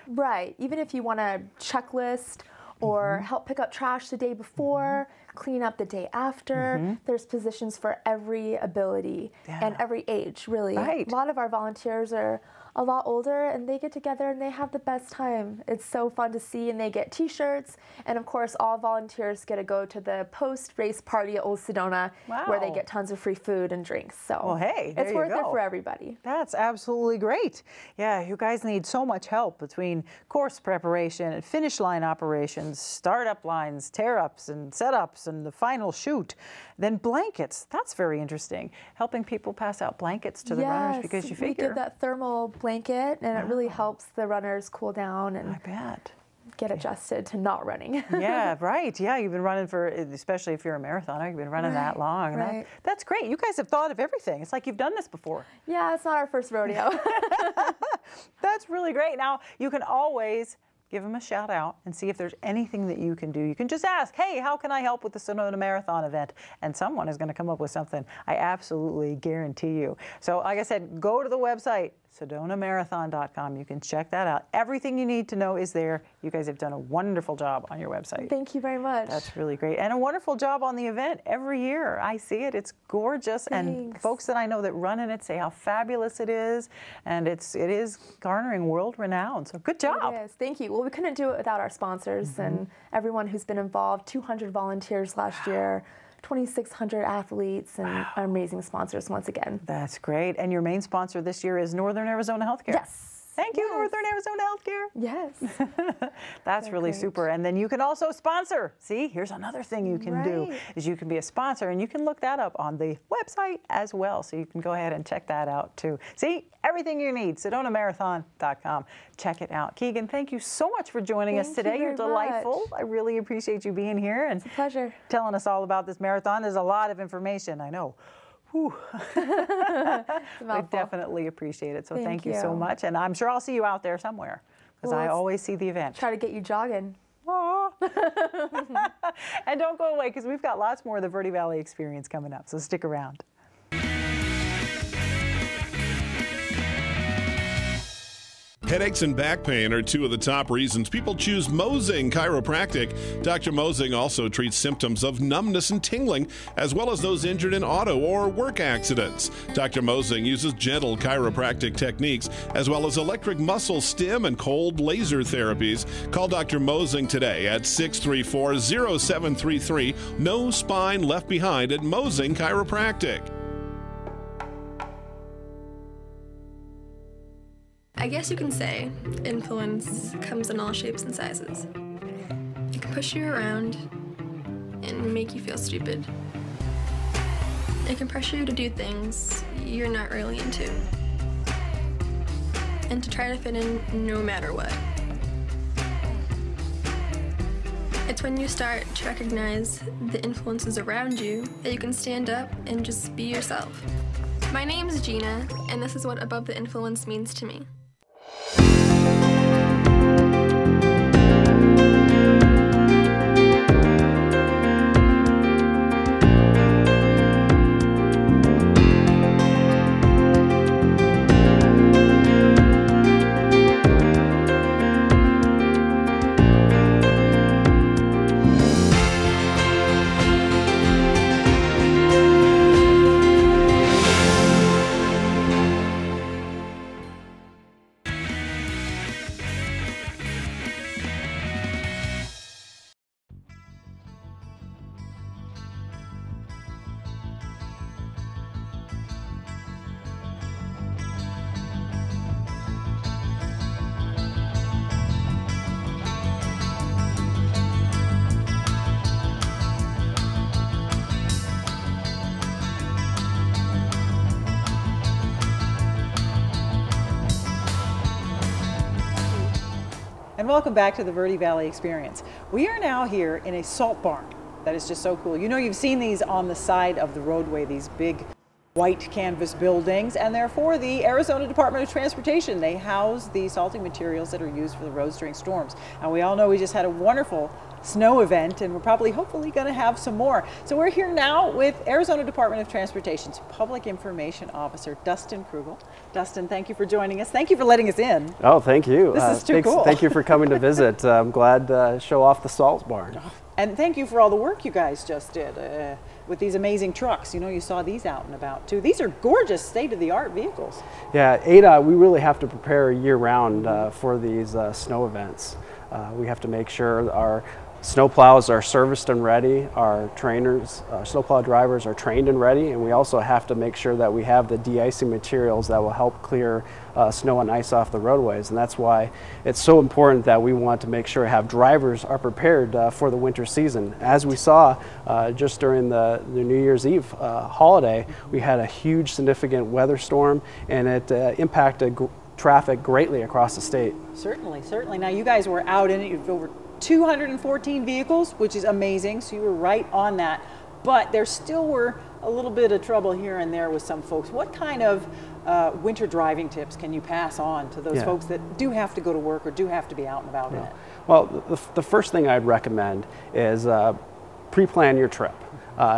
Right. Even if you want a checklist or help pick up trash the day before, clean up the day after. There's positions for every ability and every age, really. A lot of our volunteers are a lot older, and they get together and they have the best time. It's so fun to see, and they get t-shirts, and of course all volunteers get to go to the post-race party at Old Sedona where they get tons of free food and drinks. So well, hey, it's worth it for everybody. That's absolutely great. Yeah, you guys need so much help between course preparation and finish line operations, startup lines, tear-ups and setups, and the final shoot. Then blankets. That's very interesting. Helping people pass out blankets to the runners, because you figure we give that thermal blanket, and it really helps the runners cool down and get adjusted to not running. Yeah, right. Yeah, you've been running for, especially if you're a marathoner, you've been running that long. That's great. You guys have thought of everything. It's like you've done this before. Yeah, it's not our first rodeo. That's really great. Now, you can always give them a shout out and see if there's anything that you can do. You can just ask, hey, how can I help with the Sedona Marathon event? And someone is going to come up with something. I absolutely guarantee you. So like I said, go to the website, sedonamarathon.com. You can check that out. Everything you need to know is there. You guys have done a wonderful job on your website. Thank you very much. That's really great. And a wonderful job on the event every year. I see it. It's gorgeous. Thanks. And folks that I know that run in it say how fabulous it is. And it is garnering world renown. So good job. It is. Thank you. Well, we couldn't do it without our sponsors and everyone who's been involved. 200 volunteers last year. 2,600 athletes and our amazing sponsors once again. That's great. And your main sponsor this year is Northern Arizona Healthcare. Yes. Thank you, Northern Arizona Healthcare. Yes. That's really great. super. And then you can also sponsor. See, here's another thing you can do, is you can be a sponsor, and you can look that up on the website as well. So you can go ahead and check that out too. See, everything you need, SedonaMarathon.com. Check it out. Keegan, thank you so much for joining us today. You're delightful. I really appreciate you being here and It's a pleasure. telling us all about this marathon. There's a lot of information, I know. Whew. I definitely appreciate it. So thank you so much. And I'm sure I'll see you out there somewhere, because I always see the event. Try to get you jogging. Aw. And don't go away, because we've got lots more of the Verde Valley Experience coming up. So stick around. Headaches and back pain are two of the top reasons people choose Mosing Chiropractic. Dr. Mosing also treats symptoms of numbness and tingling, as well as those injured in auto or work accidents. Dr. Mosing uses gentle chiropractic techniques, as well as electric muscle stim and cold laser therapies. Call Dr. Mosing today at 634-0733. No spine left behind at Mosing Chiropractic. I guess you can say influence comes in all shapes and sizes. It can push you around and make you feel stupid. It can pressure you to do things you're not really into, and to try to fit in no matter what. It's when you start to recognize the influences around you that you can stand up and just be yourself. My name's Gina, and this is what Above the Influence means to me. And welcome back to the Verde Valley Experience. We are now here in a salt barn. That is just so cool. You know, you've seen these on the side of the roadway, these big white canvas buildings, and they're for the Arizona Department of Transportation. They house the salting materials that are used for the roads during storms. And we all know we just had a wonderful snow event, and we're probably hopefully going to have some more. So we're here now with Arizona Department of Transportation's Public Information Officer, Dustin Krugel. Dustin, thank you for joining us. Thank you for letting us in. Oh, thank you. This is too cool. Thank you for coming to visit. I'm glad to show off the salt barn. And thank you for all the work you guys just did with these amazing trucks. You know, you saw these out and about too. These are gorgeous state-of-the-art vehicles. Yeah, Ada, we really have to prepare year-round for these snow events. We have to make sure our snowplows are serviced and ready, our trainers, snowplow drivers are trained and ready, and we also have to make sure that we have the de-icing materials that will help clear snow and ice off the roadways. And that's why it's so important that we want to make sure drivers are prepared for the winter season. As we saw just during the New Year's Eve holiday, we had a huge significant weather storm, and it impacted traffic greatly across the state. Certainly, certainly. Now you guys were out in it, you've over 214 vehicles, which is amazing, so you were right on that. But there still were a little bit of trouble here and there with some folks. What kind of winter driving tips can you pass on to those folks that do have to go to work or do have to be out and about in it? Well, the first thing I'd recommend is pre-plan your trip.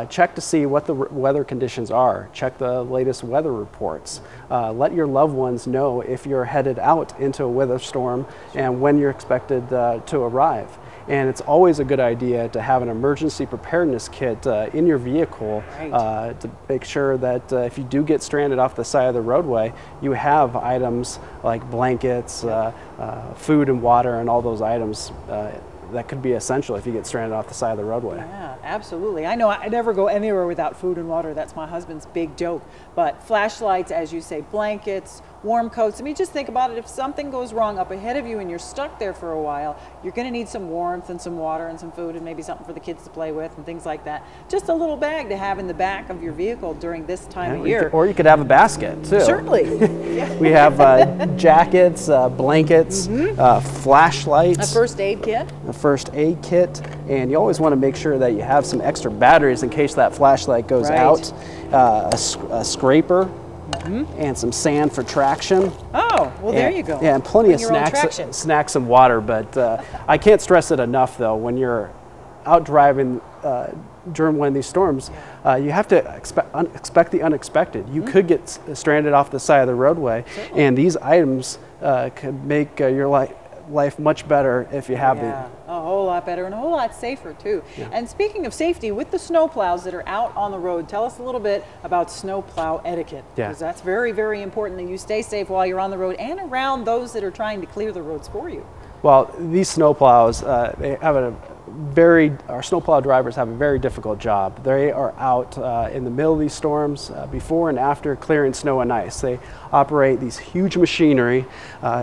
Check to see what the weather conditions are. Check the latest weather reports. Let your loved ones know if you're headed out into a weather storm and when you're expected to arrive. And it's always a good idea to have an emergency preparedness kit in your vehicle to make sure that if you do get stranded off the side of the roadway, you have items like blankets, food and water, and all those items that could be essential if you get stranded off the side of the roadway. Yeah, absolutely. I know I never go anywhere without food and water. That's my husband's big joke. But flashlights, as you say, blankets, warm coats. I mean, just think about it. If something goes wrong up ahead of you and you're stuck there for a while, you're going to need some warmth and some water and some food and maybe something for the kids to play with and things like that. Just a little bag to have in the back of your vehicle during this time of year. Or you could have a basket too. Certainly. We have jackets, blankets, flashlights. A first aid kit. A first aid kit. And you always want to make sure that you have some extra batteries in case that flashlight goes out. A scraper. And some sand for traction. Oh, well, there you go. Yeah, and plenty of snacks and water. But I can't stress it enough, though, when you're out driving during one of these storms, you have to expect the unexpected. You could get stranded off the side of the roadway, and these items could make your life much better if you have them. A whole lot better and a whole lot safer too. And speaking of safety, with the snow plows that are out on the road, tell us a little bit about snow plow etiquette, because that's very, very important that you stay safe while you're on the road and around those that are trying to clear the roads for you. Well, these snow plows, they have our snowplow drivers have a very difficult job. They are out in the middle of these storms before and after clearing snow and ice. They operate these huge machinery.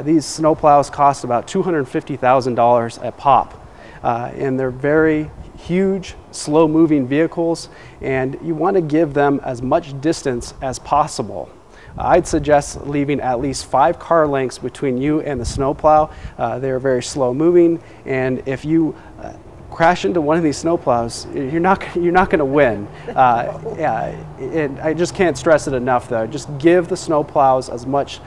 These snowplows cost about $250,000 a pop. And they're very huge, slow-moving vehicles, and you want to give them as much distance as possible. I'd suggest leaving at least 5 car lengths between you and the snowplow. They're very slow-moving, and if you crash into one of these snowplows, you're not going to win. And I just can't stress it enough, though. Just give the snowplows as much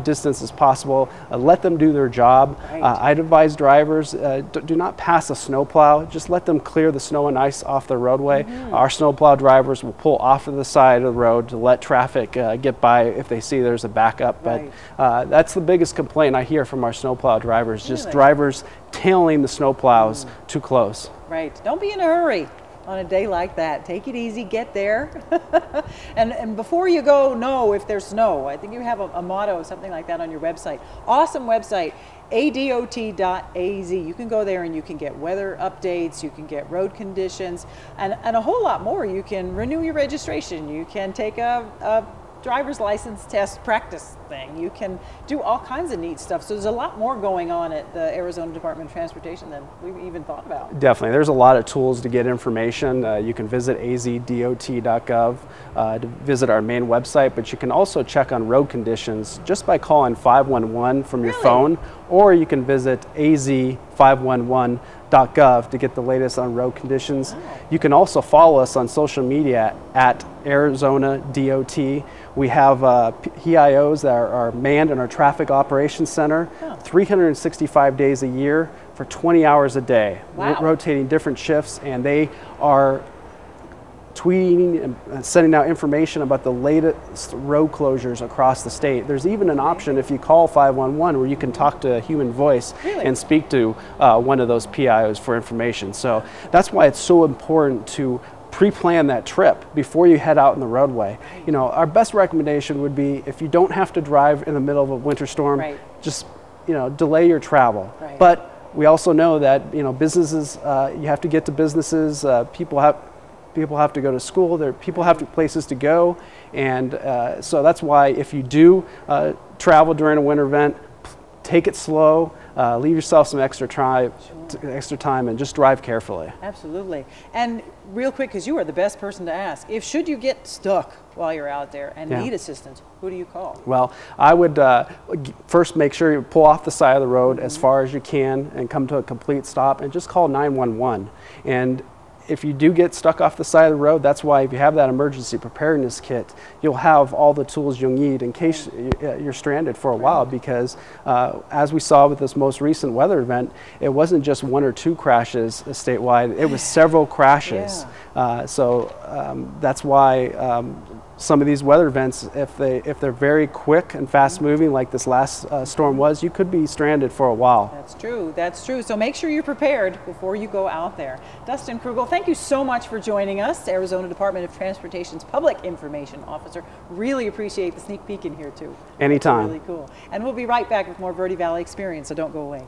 distance as possible. Let them do their job. I'd advise drivers, do not pass a snowplow. Just let them clear the snow and ice off the roadway. Our snowplow drivers will pull off to the side of the road to let traffic get by if they see there's a backup. But that's the biggest complaint I hear from our snowplow drivers, just drivers tailing the snowplows too close. Right. Don't be in a hurry on a day like that. Take it easy, get there. and before you go, know if there's snow. I think you have a motto or something like that on your website. Awesome website, adot.az. You can go there and you can get weather updates, you can get road conditions, and a whole lot more. You can renew your registration. You can take a driver's license test practice thing. You can do all kinds of neat stuff. So there's a lot more going on at the Arizona Department of Transportation than we've even thought about. Definitely. There's a lot of tools to get information. You can visit azdot.gov to visit our main website, but you can also check on road conditions just by calling 511 from your phone, or you can visit az511.gov to get the latest on road conditions. You can also follow us on social media at Arizona DOT. We have PIOs that are manned in our traffic operations center 365 days a year for 20 hours a day, rotating different shifts, and they are tweeting and sending out information about the latest road closures across the state. There's even an option if you call 511 where you can talk to a human voice and speak to one of those PIOs for information. So that's why it's so important to pre-plan that trip before you head out in the roadway. You know, our best recommendation would be if you don't have to drive in the middle of a winter storm, just, you know, delay your travel. But we also know that, you know, businesses, you have to get to businesses, people have to go to school, people have places to go, and so that's why if you do travel during a winter event, take it slow, leave yourself some extra time, and just drive carefully. Absolutely. And real quick, because you are the best person to ask, should you get stuck while you're out there and need assistance, who do you call? Well, I would first make sure you pull off the side of the road as far as you can and come to a complete stop and just call 911. And if you do get stuck off the side of the road, that's why if you have that emergency preparedness kit, you'll have all the tools you'll need in case you're stranded for a while, because as we saw with this most recent weather event, it wasn't just 1 or 2 crashes statewide, it was several crashes. So that's why some of these weather events, if they're very quick and fast moving like this last storm was, you could be stranded for a while. That's true, that's true. So make sure you're prepared before you go out there. Dustin Krugel, thank you so much for joining us, Arizona Department of Transportation's Public Information Officer. Really appreciate the sneak peek in here too. Anytime. Really cool. And we'll be right back with more Verde Valley Experience, so don't go away.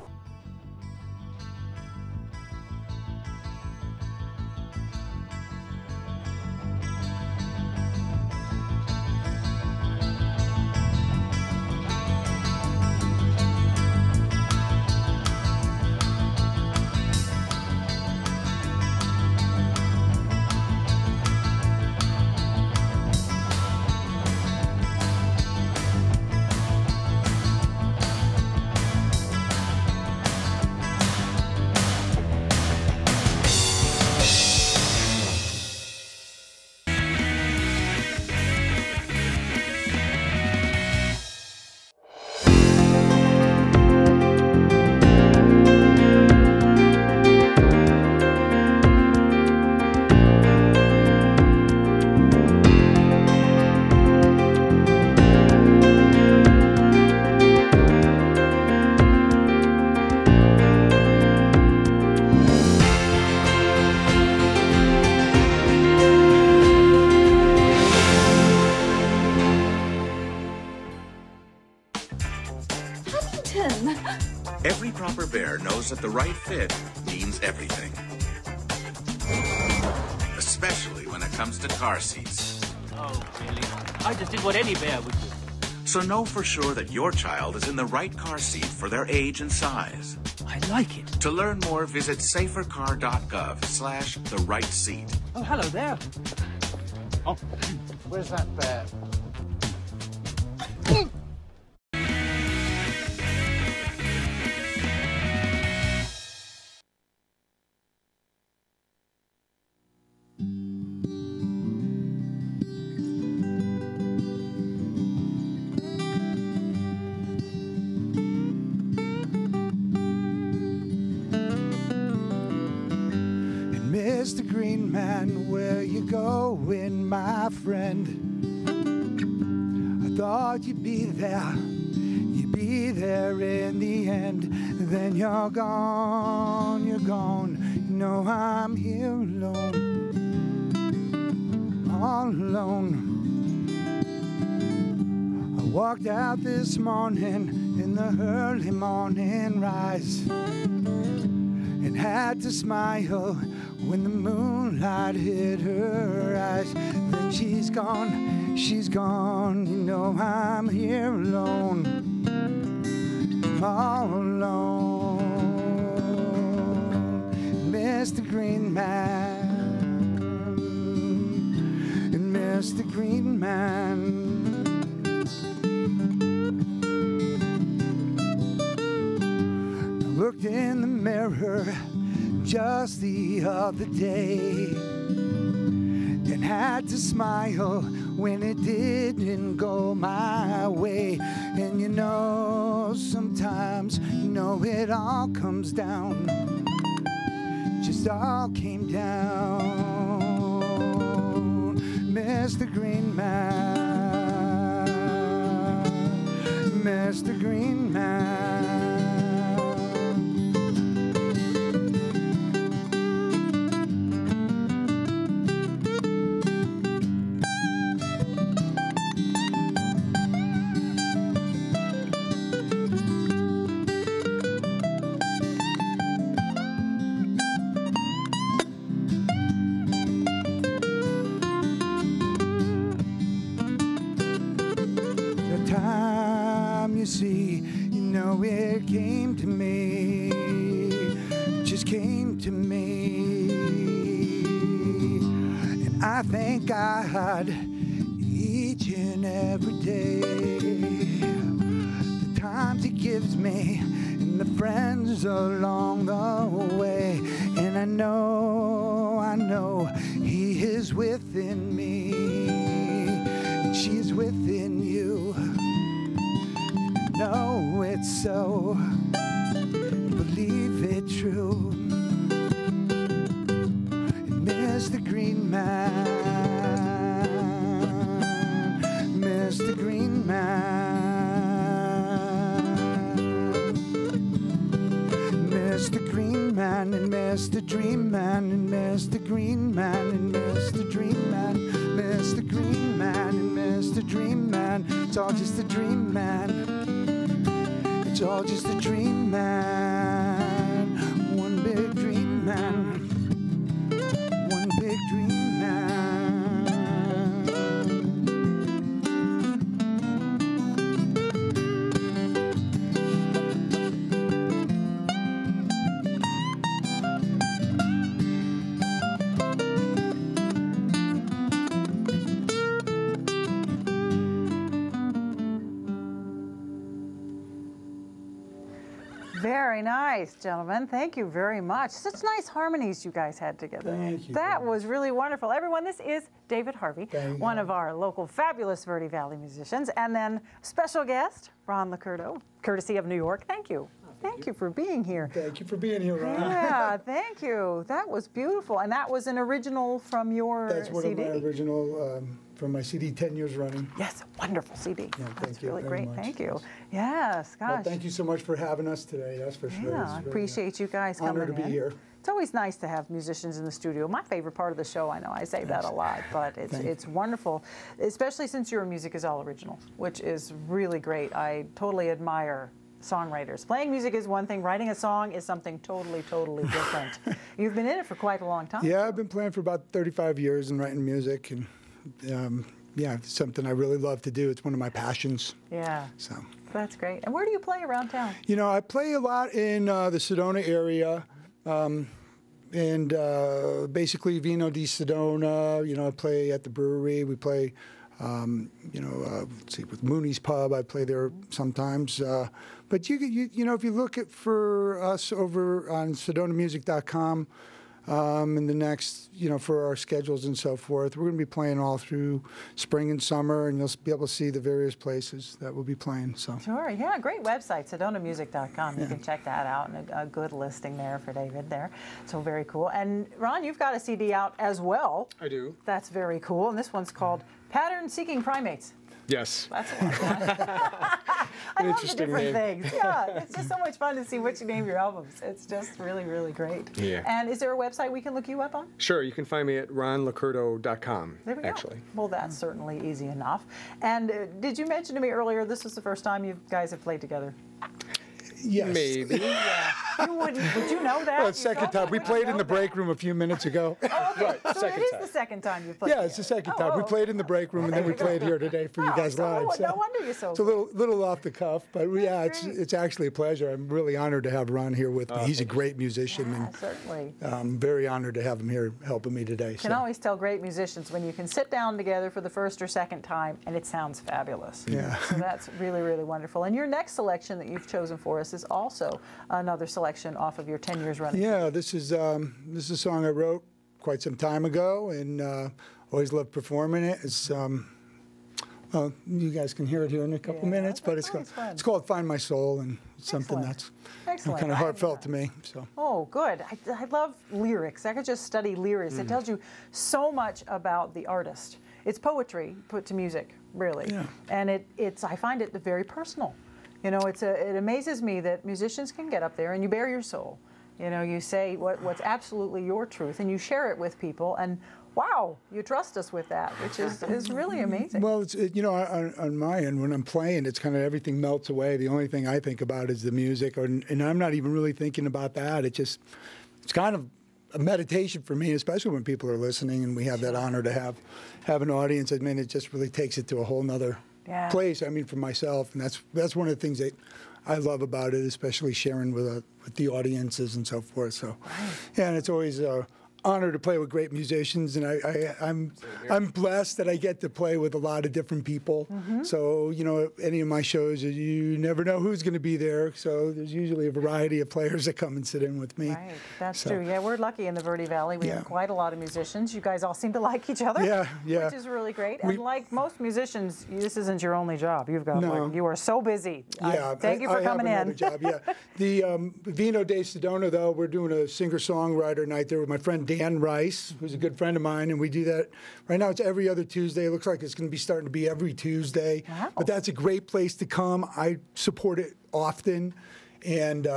owner knows that the right fit means everything. Especially when it comes to car seats. Oh, really? I just did what any bear would do. So know for sure that your child is in the right car seat for their age and size. I like it. To learn more, visit safercar.gov/the-right-seat. Oh, hello there. Oh, where's that bear? Mr. Green Man, where you going, my friend? I thought you'd be there in the end. Then you're gone, you know I'm here alone, all alone. I walked out this morning in the early morning rise and had to smile when the moonlight hit her eyes. Then she's gone, you know I'm here alone, all alone. Mr. Green Man, Mr. Green Man. I looked in the mirror just the other day and had to smile when it didn't go my way. And you know, sometimes, you know, it all comes down, just all came down. Mr. Green Man, Mr. Green Man. See, you know, it came to me, just came to me, and I thank God each and every day, the times He gives me and the friends along the way. And I know He is within me, and she's within you. Know it's so, believe it true. Mr. Green Man, Mr. Green Man, Mr. Green Man, and Mr. Dream Man, and Mr. Green Man, and Mr. Dream Man, Mr. Green Man, and Mr. Dream Man. It's all just a dream, man. It's all just a dream, man. One big dream, man. One big dream, man. Very nice, gentlemen. Thank you very much. Such nice harmonies you guys had together. Thank you. That was really wonderful. Everyone, this is David Harvey, one of our local fabulous Verde Valley musicians, and then special guest, Ron Licurdo, courtesy of New York. Thank you. Thank you for being here. Thank you for being here, Ron. Yeah, thank you. That was beautiful. And that was an original from your CD? That's one of my original, from my CD, 10 years running. Yes, wonderful CD. Yeah, That's you really very great. much. Thank you. Yes, gosh. Well, thank you so much for having us today, that's for sure. Yeah, I appreciate you guys coming in. Honor to be here. It's always nice to have musicians in the studio. My favorite part of the show, I know I say that a lot, but it's wonderful, especially since your music is all original, which is really great. I totally admire songwriters. Playing music is one thing, writing a song is something totally, totally different. You've been in it for quite a long time. Yeah, I've been playing for about 35 years and writing music, and yeah, it's something I really love to do. It's one of my passions. Yeah. So that's great. And where do you play around town? You know, I play a lot in the Sedona area. And basically Vino di Sedona, you know, I play at the brewery. We play, you know, let's see, with Mooney's Pub, I play there sometimes. But you know, if you look for us over on SedonaMusic.com, in the next, you know, for our schedules and so forth, we're going to be playing all through spring and summer, and you'll be able to see the various places that we'll be playing. So sure, yeah, great website, SedonaMusic.com. You can check that out, and a good listing there for David there. So very cool. And Ron, you've got a CD out as well. I do. That's very cool, and this one's called Pattern Seeking Primates. Yes. That's a lot of fun. I love the different things. Yeah, it's just so much fun to see what you name your albums. It's just really, really great. Yeah. And is there a website we can look you up on? Sure, you can find me at ronlacurto.com. There we go. Actually. Well, that's certainly easy enough. And did you mention to me earlier this was the first time you guys have played together? Yes. Maybe. Yeah. Would you know that? Well, second time. We played in the break room a few minutes ago. Oh, okay. Right, So it is the second time you've played. Yeah, it's the second time. We played in the break room, and then we played here today for you guys live. No wonder you're so it's a little off the cuff, but yeah, it's actually a pleasure. I'm really honored to have Ron here with me. He's a great musician, and certainly. I'm very honored to have him here helping me today. You can always tell great musicians when you can sit down together for the first or second time, and it sounds fabulous. Yeah. So that's really, really wonderful. And your next selection that you've chosen for us is also another selection off of your 10 years running. Yeah, this is a song I wrote quite some time ago, and always loved performing it. It's well, you guys can hear it here in a couple minutes, but it's called "Find My Soul," and it's something that's kind of heartfelt to me. So. Oh, good. I love lyrics. I could just study lyrics. It tells you so much about the artist. It's poetry put to music, really, and I find it very personal. You know, it amazes me that musicians can get up there and you bare your soul. You know, you say what's absolutely your truth, and you share it with people, and wow, you trust us with that, which is really amazing. Well, you know, on my end, when I'm playing, it's kind of everything melts away. The only thing I think about is the music, and I'm not even really thinking about that. It's kind of a meditation for me, especially when people are listening, and we have that honor to have an audience. I mean, it just really takes it to a whole nother place. I mean, for myself, and that's one of the things that I love about it, especially sharing with the audiences and so forth. So, yeah, and it's always honor to play with great musicians, and I'm blessed that I get to play with a lot of different people. So, you know, any of my shows, you never know who's going to be there. So there's usually a variety of players that come and sit in with me. Right, that's true. Yeah, we're lucky in the Verde Valley. We have quite a lot of musicians. You guys all seem to like each other. Yeah. Which is really great. And like most musicians, this isn't your only job. You've got you are so busy. Yeah, thank you for coming in. Job, yeah. The Vino di Sedona, though, we're doing a singer-songwriter night there with my friend Dan Rice, who's a good friend of mine, and we do that. Right now it's every other Tuesday. It looks like it's going to be starting to be every Tuesday. Wow. But that's a great place to come. I support it often. And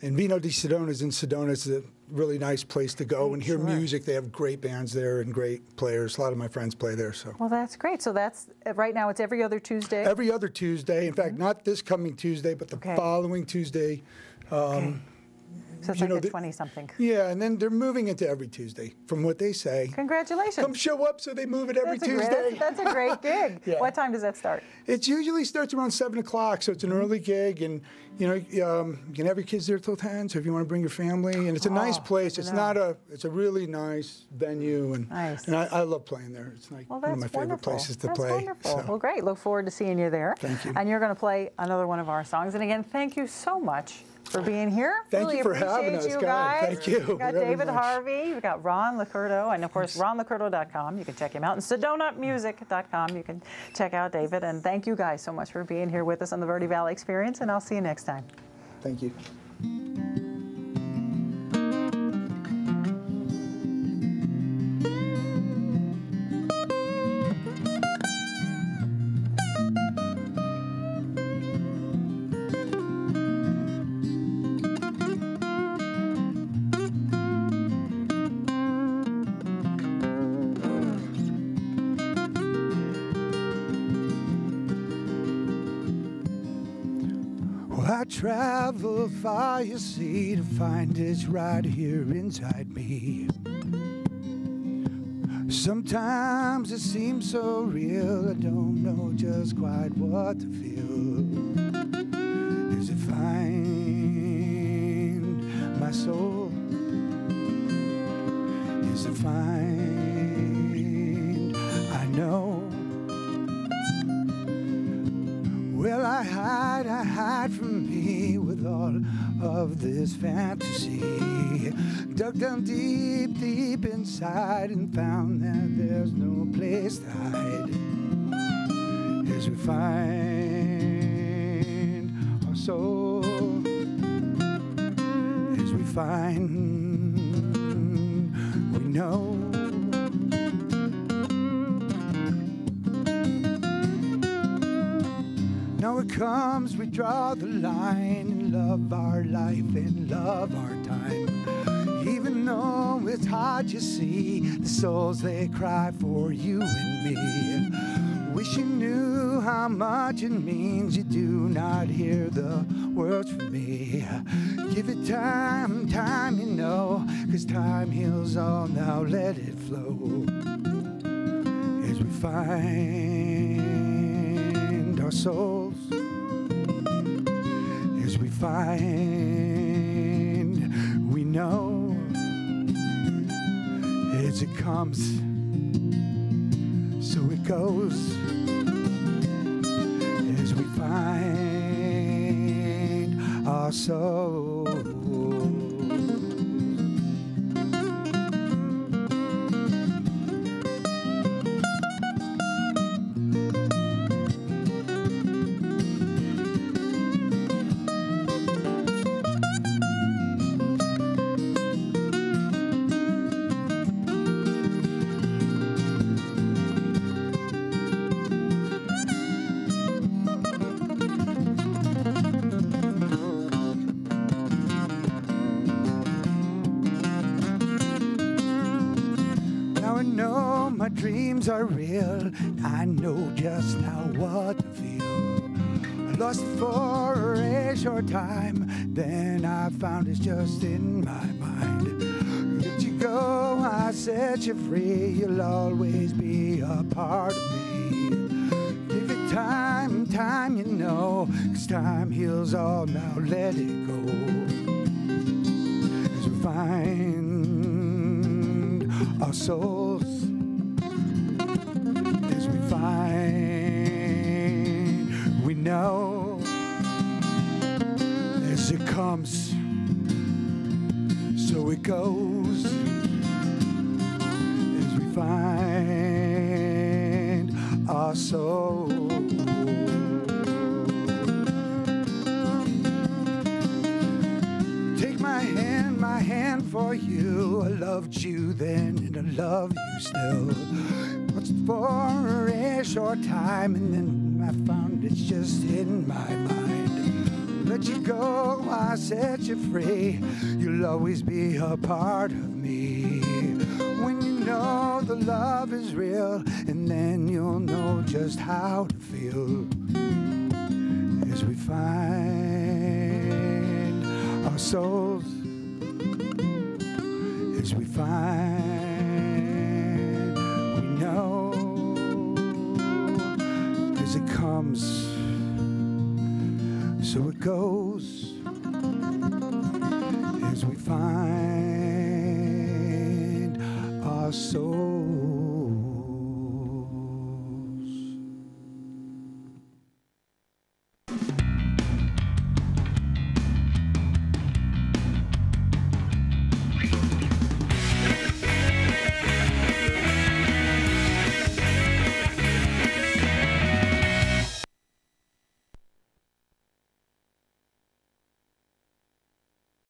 Vino di Sedona is in Sedona. It's a really nice place to go and hear music. They have great bands there and great players. A lot of my friends play there. So. Well, that's great. So that's right now it's every other Tuesday? Every other Tuesday. In fact, not this coming Tuesday, but the following Tuesday. So it's like a 20-something. Yeah, and then they're moving it to every Tuesday, from what they say. Congratulations. Come show up, so they move it every Tuesday. That's a great gig. What time does that start? It usually starts around 7 o'clock, so it's an early gig, and you know you can have your kids there till 10. So if you want to bring your family, and it's a nice place. It's it's a really nice venue, and I love playing there. It's like one of my favorite places to play. Wonderful. So. Well, great. Look forward to seeing you there. Thank you. And you're going to play another one of our songs. And again, thank you so much for being here. Thank you for having us, guys. Thank you. We've got David Harvey, we've got Ron Lacurto, and of course, ronlacurto.com. You can check him out. And SedonaMusic.com. You can check out David. And thank you guys so much for being here with us on the Verde Valley Experience, and I'll see you next time. Thank you. travel far, you see, to find it's right here inside me. Sometimes it seems so real, I don't know just quite what to feel. As I find my soul, as I find, I know. Well, I hide from me with all of this fantasy. Dug down deep, deep inside and found that there's no place to hide. As we find our soul, as we find, we know. Now it comes, we draw the line and love our life and love our time. Even though it's hard, you see, the souls they cry for you and me. Wish you knew how much it means you do not hear the words from me. Give it time, time, you know, 'cause time heals all, now let it flow. As we find our souls, as we find, we know. As it comes, so it goes. As we find our souls. Dreams are real, I know just now what to feel. I lost for a short time, then I found it's just in my mind. Let you go, I set you free, you'll always be a part of me. Give it time, time, you know, 'cause time heals all, now let it go. As we find our souls, we know. As it comes, so it goes. As we find our soul. Take my hand for you. I loved you then and I love you still. For a short time, and then I found it's just in my mind. Let you go, I set you free. You'll always be a part of me. When you know the love is real, and then you'll know just how to feel. As we find our souls, as we find, we know. As it comes, so it goes. As we find our soul.